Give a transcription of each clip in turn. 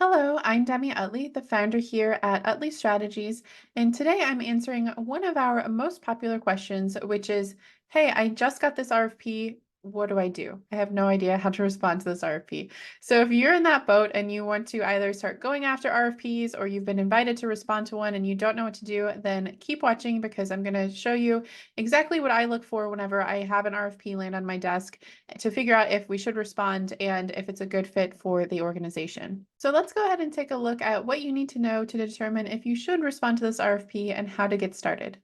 Hello, I'm Demi Utley, the founder here at Utley Strategies, and today I'm answering one of our most popular questions, which is, hey, I just got this RFP. What do I do? I have no idea how to respond to this RFP. So if you're in that boat and you want to either start going after RFPs or you've been invited to respond to one and you don't know what to do, then keep watching because I'm going to show you exactly what I look for whenever I have an RFP land on my desk to figure out if we should respond and if it's a good fit for the organization. So let's go ahead and take a look at what you need to know to determine if you should respond to this RFP and how to get started.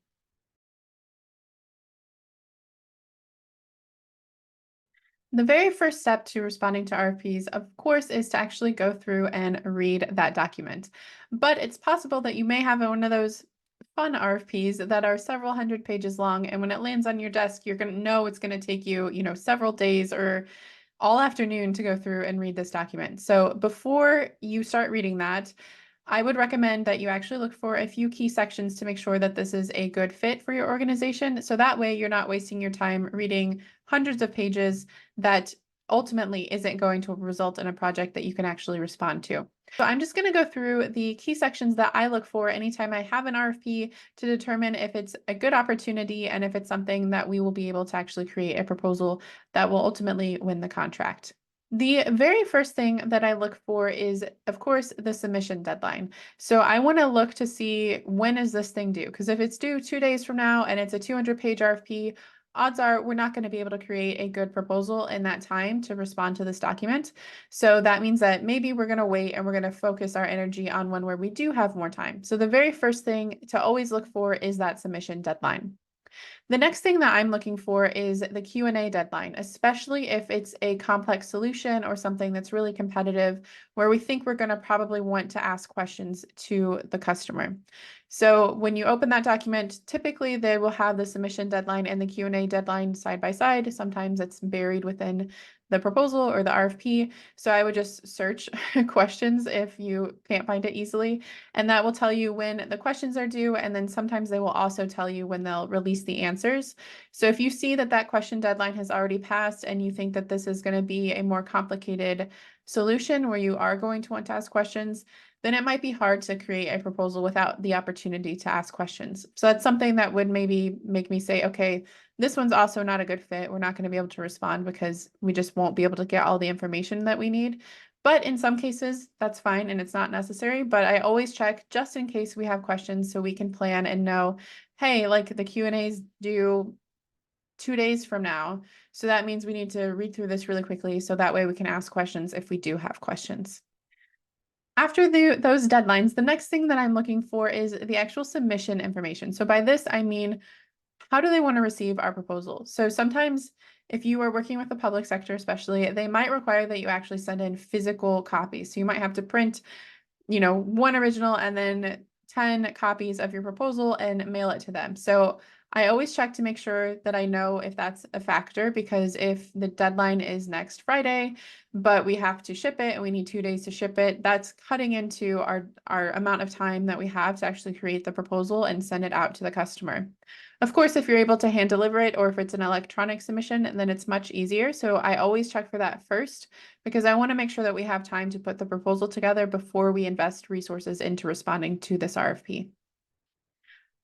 The very first step to responding to RFPs, of course, is to actually go through and read that document. But it's possible that you may have one of those fun RFPs that are several hundred pages long, and when it lands on your desk, you're going to know it's going to take you, several days or all afternoon to go through and read this document. So before you start reading that, I would recommend that you actually look for a few key sections to make sure that this is a good fit for your organization. So that way you're not wasting your time reading hundreds of pages that ultimately isn't going to result in a project that you can actually respond to. So I'm just going to go through the key sections that I look for anytime I have an RFP to determine if it's a good opportunity and if it's something that we will be able to actually create a proposal that will ultimately win the contract. The very first thing that I look for is, of course, the submission deadline. So I want to look to see when is this thing due? Because if it's due 2 days from now and it's a 200-page RFP, odds are we're not going to be able to create a good proposal in that time to respond to this document. So that means that maybe we're going to wait and we're going to focus our energy on one where we do have more time. So the very first thing to always look for is that submission deadline. The next thing that I'm looking for is the Q&A deadline, especially if it's a complex solution or something that's really competitive where we think we're going to probably want to ask questions to the customer. So when you open that document, typically they will have the submission deadline and the Q&A deadline side by side. Sometimes it's buried within the proposal or the RFP. So I would just search questions if you can't find it easily, and that will tell you when the questions are due. And then sometimes they will also tell you when they'll release the answers. So if you see that that question deadline has already passed and you think that this is going to be a more complicated solution where you are going to want to ask questions, then it might be hard to create a proposal without the opportunity to ask questions. So that's something that would maybe make me say, okay, this one's also not a good fit. We're not going to be able to respond because we just won't be able to get all the information that we need. But in some cases, that's fine and it's not necessary. But I always check just in case we have questions so we can plan and know, hey, like the Q&A is due 2 days from now. So that means we need to read through this really quickly so that way we can ask questions if we do have questions. After those deadlines, the next thing that I'm looking for is the actual submission information. So by this, I mean, how do they want to receive our proposal? So sometimes if you are working with the public sector, especially, they might require that you actually send in physical copies. So you might have to print, one original and then 10 copies of your proposal and mail it to them. So I always check to make sure that I know if that's a factor, because if the deadline is next Friday, but we have to ship it and we need 2 days to ship it, that's cutting into our amount of time that we have to actually create the proposal and send it out to the customer. Of course, if you're able to hand deliver it or if it's an electronic submission, then it's much easier. So I always check for that first because I want to make sure that we have time to put the proposal together before we invest resources into responding to this RFP.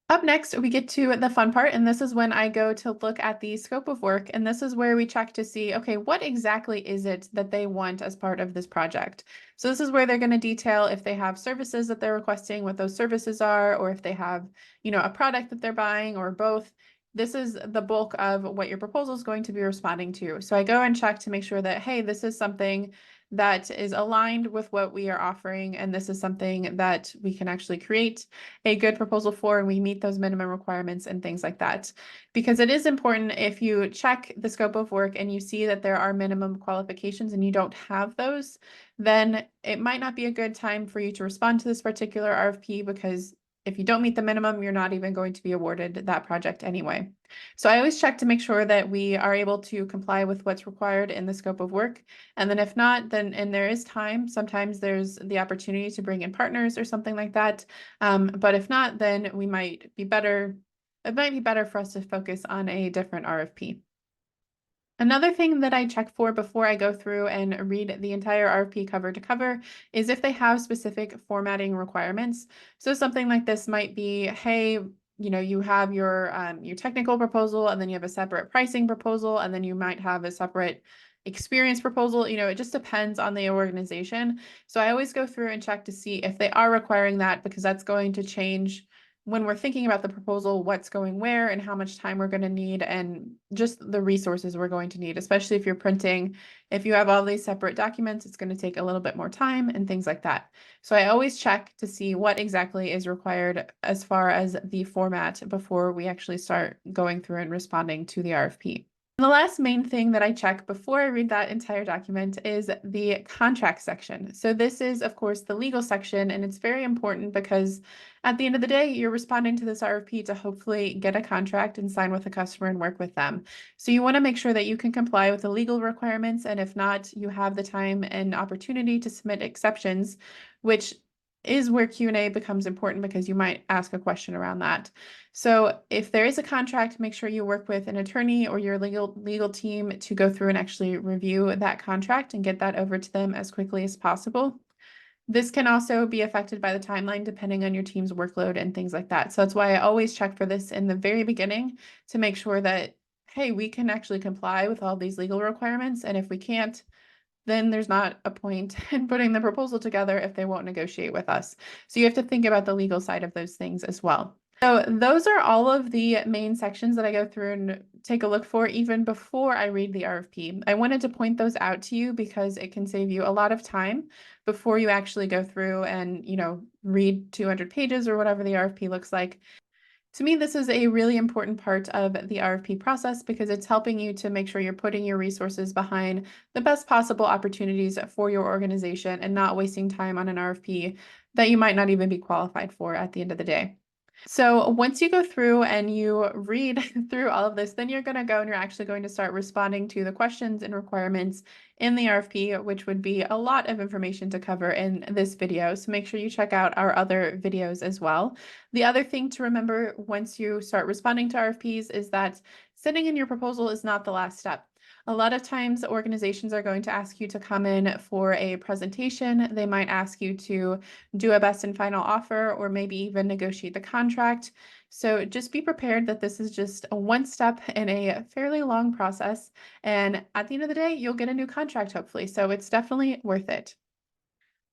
Up next, we get to the fun part, and this is when I go to look at the scope of work, and this is where we check to see, okay, what exactly is it that they want as part of this project? So this is where they're going to detail if they have services that they're requesting, what those services are, or if they have, a product that they're buying or both. This is the bulk of what your proposal is going to be responding to. So I go and check to make sure that, hey, this is something that is aligned with what we are offering, and this is something that we can actually create a good proposal for, and we meet those minimum requirements and things like that. Because it is important, if you check the scope of work and you see that there are minimum qualifications and you don't have those, then it might not be a good time for you to respond to this particular RFP, because if you don't meet the minimum, you're not even going to be awarded that project anyway. So I always check to make sure that we are able to comply with what's required in the scope of work. And then if not, then, and there is time, sometimes there's the opportunity to bring in partners or something like that. But if not, then it might be better for us to focus on a different RFP. Another thing that I check for before I go through and read the entire RFP cover to cover is if they have specific formatting requirements. So something like this might be, hey, you have your technical proposal, and then you have a separate pricing proposal, and then you might have a separate experience proposal. It just depends on the organization. So I always go through and check to see if they are requiring that, because that's going to change when we're thinking about the proposal, what's going where and how much time we're going to need, and just the resources we're going to need, especially if you're printing. If you have all these separate documents, it's going to take a little bit more time and things like that. So I always check to see what exactly is required as far as the format before we actually start going through and responding to the RFP. The last main thing that I check before I read that entire document is the contract section. So this is, of course, the legal section, and it's very important because at the end of the day, you're responding to this RFP to hopefully get a contract and sign with the customer and work with them. So you want to make sure that you can comply with the legal requirements, and if not, you have the time and opportunity to submit exceptions, which is where Q&A becomes important, because you might ask a question around that. So if there is a contract, make sure you work with an attorney or your legal team to go through and actually review that contract and get that over to them as quickly as possible. This can also be affected by the timeline depending on your team's workload and things like that. So that's why I always check for this in the very beginning to make sure that, hey, we can actually comply with all these legal requirements. And if we can't, then there's not a point in putting the proposal together if they won't negotiate with us. So you have to think about the legal side of those things as well. So those are all of the main sections that I go through and take a look for even before I read the RFP. I wanted to point those out to you because it can save you a lot of time before you actually go through and, read 200 pages or whatever the RFP looks like. To me, this is a really important part of the RFP process because it's helping you to make sure you're putting your resources behind the best possible opportunities for your organization and not wasting time on an RFP that you might not even be qualified for at the end of the day. So once you go through and you read through all of this, then you're going to go and you're actually going to start responding to the questions and requirements in the RFP, which would be a lot of information to cover in this video. So make sure you check out our other videos as well. The other thing to remember once you start responding to RFPs is that sending in your proposal is not the last step. A lot of times organizations are going to ask you to come in for a presentation. They might ask you to do a best and final offer, or maybe even negotiate the contract. So just be prepared that this is just a one step in a fairly long process. And at the end of the day, you'll get a new contract, hopefully. So it's definitely worth it.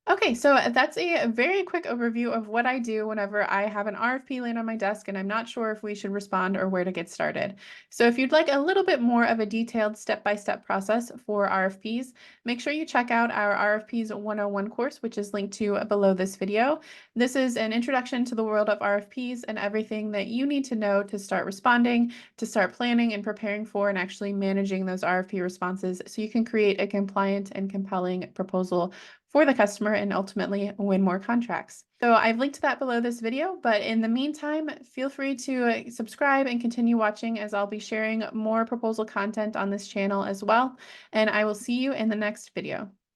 Okay, so that's a very quick overview of what I do whenever I have an RFP land on my desk and I'm not sure if we should respond or where to get started. So if you'd like a little bit more of a detailed step-by-step process for RFPs, make sure you check out our RFPs 101 course, which is linked to below this video. This is an introduction to the world of RFPs and everything that you need to know to start responding, to start planning and preparing for and actually managing those RFP responses so you can create a compliant and compelling proposal for the customer and ultimately win more contracts. So I've linked to that below this video, but in the meantime, feel free to subscribe and continue watching as I'll be sharing more proposal content on this channel as well. And I will see you in the next video.